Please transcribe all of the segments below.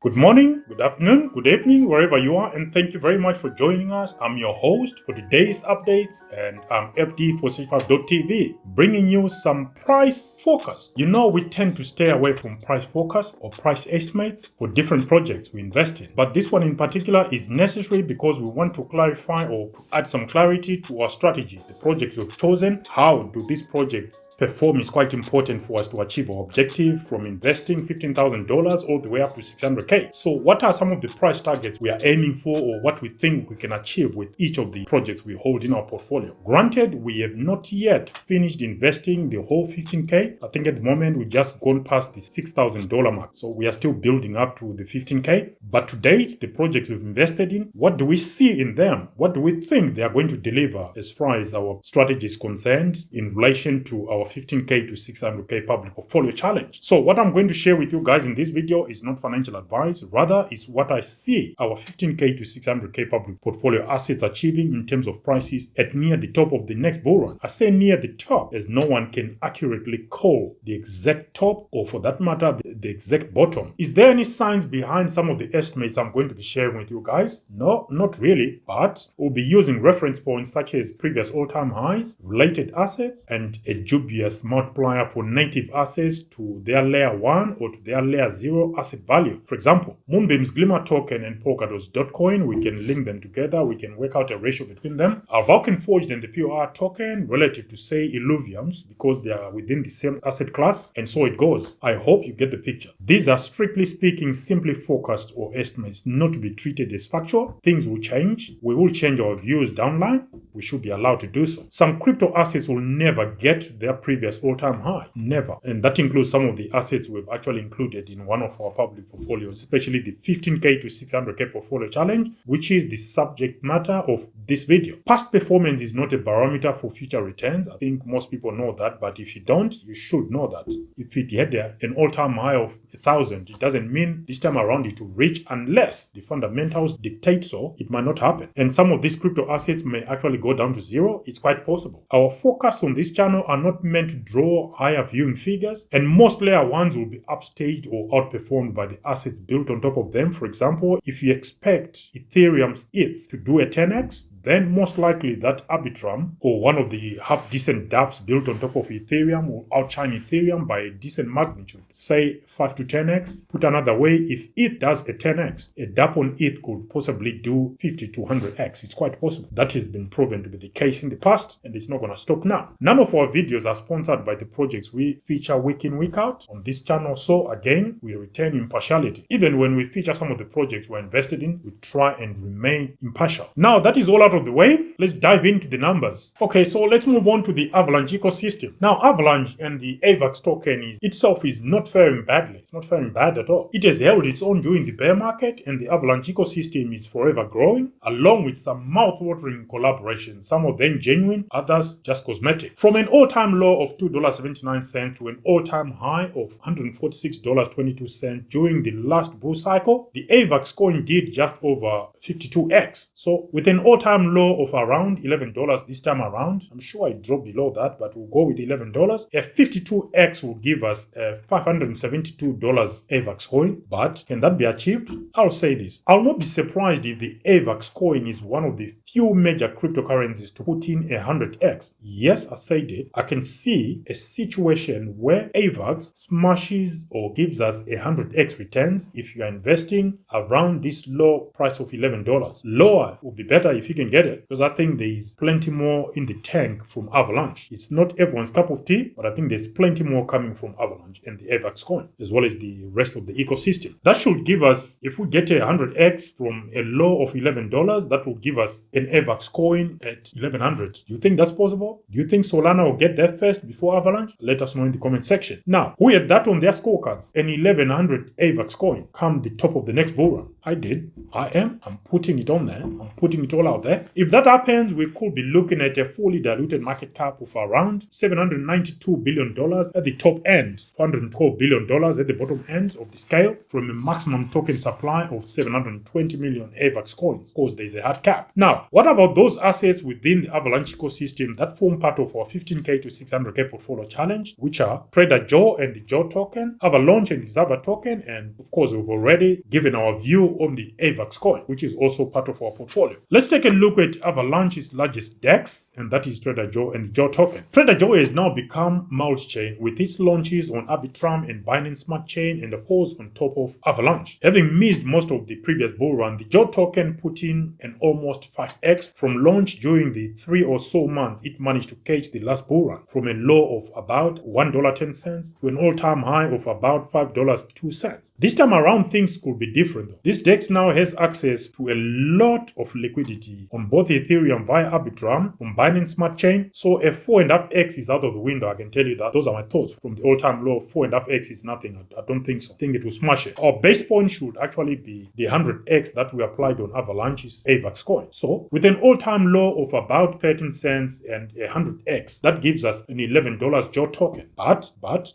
Good morning, good afternoon, good evening, wherever you are, and thank you very much for joining us. I'm your host for today's updates, and I'm FD for Xava.tv, bringing you some price forecast. You know, we tend to stay away from price forecast or price estimates for different projects we invest in, but this one in particular is necessary because we want to clarify or add some clarity to our strategy. The projects we've chosen, how do these projects perform is quite important for us to achieve our objective from investing $15,000 all the way up to $600K. So what are some of the price targets we are aiming for, or what we think we can achieve with each of the projects we hold in our portfolio? Granted, we have not yet finished investing the whole $15K. I think at the moment we've just gone past the $6,000 mark. So we are still building up to the $15K. But to date, the projects we've invested in, what do we see in them? What do we think they are going to deliver as far as our strategy is concerned in relation to our $15K to $600K public portfolio challenge? So what I'm going to share with you guys in this video is not financial advice. Rather, it's what I see our $15K to $600K public portfolio assets achieving in terms of prices at near the top of the next bull run. I say near the top as no one can accurately call the exact top, or for that matter, the exact bottom. Is there any science behind some of the estimates I'm going to be sharing with you guys? No, not really, but we'll be using reference points such as previous all-time highs, related assets, and a dubious multiplier for native assets to their layer 1 or to their layer 0 asset value. For example, Moonbeam's Glimmer token and Polkadot's.coin, we can link them together, we can work out a ratio between them. Our Vulcan Forged and the POR token relative to, say, Illuviums, because they are within the same asset class, and so it goes. I hope you get the picture. These are strictly speaking simply forecast or estimates, not to be treated as factual. Things will change. We will change our views downline. We should be allowed to do so. Some crypto assets will never get their previous all-time high. Never. And that includes some of the assets we've actually included in one of our public portfolios, especially the $15K to $600K portfolio challenge, which is the subject matter of this video. Past performance is not a barometer for future returns. I think most people know that, but if you don't, you should know that. If it had an all-time high of 1,000, it doesn't mean this time around it will reach unless the fundamentals dictate so. It might not happen. And some of these crypto assets may actually go down to zero. It's quite possible. Our focus on this channel are not meant to draw higher viewing figures, and most layer ones will be upstaged or outperformed by the assets built on top of them. For example, if you expect Ethereum's ETH to do a 10x, then most likely that Arbitrum or one of the half-decent dApps built on top of Ethereum will outshine Ethereum by a decent magnitude, say 5 to 10x. Put another way, if ETH does a 10x, a dApp on ETH could possibly do 50 to 100x. It's quite possible. That has been proven to be the case in the past, and it's not going to stop now. None of our videos are sponsored by the projects we feature week in, week out on this channel, so again, we retain impartiality. Even when we feature some of the projects we're invested in, we try and remain impartial. Now, that is all out of the way. Let's dive into the numbers. Okay, so let's move on to the Avalanche ecosystem. Now, Avalanche and the AVAX token itself is not faring badly. It's not faring bad at all. It has held its own during the bear market, and the Avalanche ecosystem is forever growing, along with some mouth-watering collaborations, some of them genuine, others just cosmetic. From an all-time low of $2.79 to an all-time high of $146.22 during the last bull cycle, the AVAX coin did just over 52x. So with an all-time low of around $11 this time around, I'm sure it dropped below that, but we'll go with $11. A 52x will give us a $572 AVAX coin, but can that be achieved? I'll say this. I'll not be surprised if the AVAX coin is one of the few major cryptocurrencies to put in 100x. Yes, I said it. I can see a situation where AVAX smashes or gives us 100x returns if you are investing around this low price of $11. Lower would be better if you can get it, because I think there is plenty more in the tank from Avalanche. It's not everyone's cup of tea, but I think there's plenty more coming from Avalanche and the AVAX coin, as well as the rest of the ecosystem. That should give us, if we get a 100x from a low of $11, that will give us an AVAX coin at 1100. Do you think that's possible? Do you think Solana will get there first before Avalanche? Let us know in the comment section. Now, who had that on their scorecards? An 1100 AVAX coin come the top of the next bull run. I did. I'm putting it on there. I'm putting it all out there. yeah, if that happens, we could be looking at a fully diluted market cap of around $792 billion at the top end, $412 billion at the bottom end of the scale, from a maximum token supply of 720 million AVAX coins. Of course, there's a hard cap. Now, what about those assets within the Avalanche ecosystem that form part of our 15K to 600K portfolio challenge, which are Trader Joe and the Joe token, Avalaunch and the Xava token, and of course, we've already given our view on the AVAX coin, which is also part of our portfolio. Let's take a look at Avalanche's largest DEX, and that is Trader Joe and the Joe token. Trader Joe has now become multi-chain with its launches on Arbitrum and Binance Smart Chain, and of course on top of Avalanche. Having missed most of the previous bull run, the Joe token put in an almost 5x from launch. During the 3 or so months it managed to catch the last bull run, from a low of about $1.10 to an all-time high of about $5.02. This time around things could be different though. This DEX now has access to a lot of liquidity on both Ethereum via Arbitrum from Binance Smart Chain, so a 4.5x is out of the window. I can tell you that. Those are my thoughts. From the all-time low, 4.5x is nothing. I don't think so. I think it will smash it. Our base point should actually be the 100x that we applied on Avalanche's AVAX coin. So with an all-time low of about 13 cents and a 100x, that gives us an $11 Joe token. But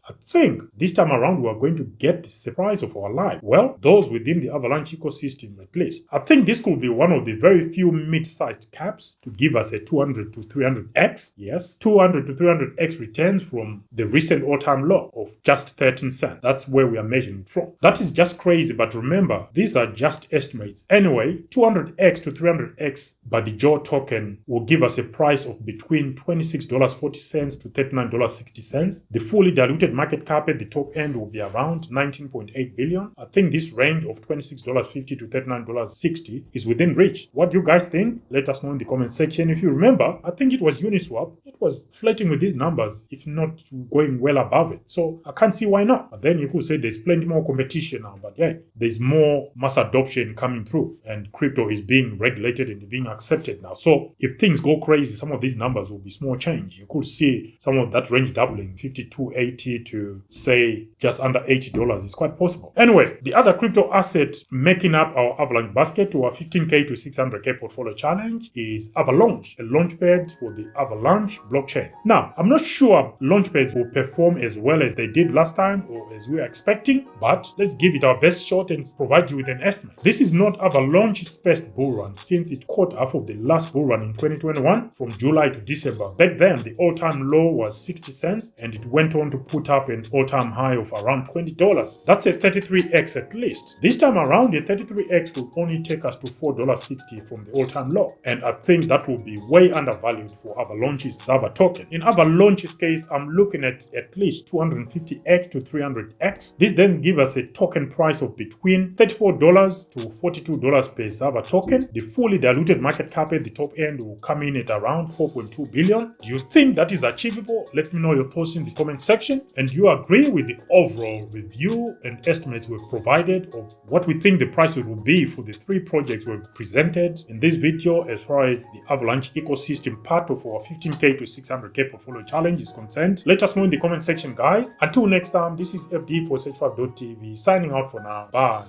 I think this time around we are going to get the surprise of our life. Well, those within the Avalanche ecosystem at least. I think this could be one of the very few mid-sized caps to give us a 200 to 300x. Yes, 200 to 300x returns from the recent all-time low of just 13 cents. That's where we are measuring from. That is just crazy, but remember, these are just estimates. Anyway, 200x to 300x by the Joe token will give us a price of between $26.40 to $39.60. The fully diluted market cap at the top end will be around 19.8 billion. I think this range of $26.50 to $39.60 is within reach. What do you guys think? Let us know in the comment section. If you remember, I think it was Uniswap. It was flirting with these numbers, if not going well above it. So I can't see why not. But then you could say there's plenty more competition now. But yeah, there's more mass adoption coming through, and crypto is being regulated and being accepted now. So if things go crazy, some of these numbers will be small change. You could see some of that range doubling, 52.80 to say just under $80 is quite possible. Anyway, the other crypto asset making up our Avalanche basket to our 15K to 600K portfolio challenge is Avalaunch, a launchpad for the Avalanche blockchain. Now, I'm not sure launchpads will perform as well as they did last time or as we were expecting, but let's give it our best shot and provide you with an estimate. This is not Avalaunch's first bull run, since it caught half of the last bull run in 2021 from July to December. Back then, the all-time low was 60 cents and it went on to put up an all-time high of around $20. That's a 33x at least. This time around, a 33x will only take us to $4.60 from the all-time low, and I think that will be way undervalued for Avalaunch's Xava token. In Avalaunch's case, I'm looking at least 250x to 300x. This then gives us a token price of between $34 to $42 per Xava token. The fully diluted market cap at the top end will come in at around 4.2 billion. Do you think that is achievable? Let me know your thoughts in the comment section. And do you agree with the overall review and estimates we've provided of what we think the prices will be for the three projects we've presented in this video as far as the Avalanche ecosystem part of our 15K to 600K portfolio challenge is concerned? Let us know in the comment section, guys. Until next time, this is FD for Search5.tv signing out for now. Bye.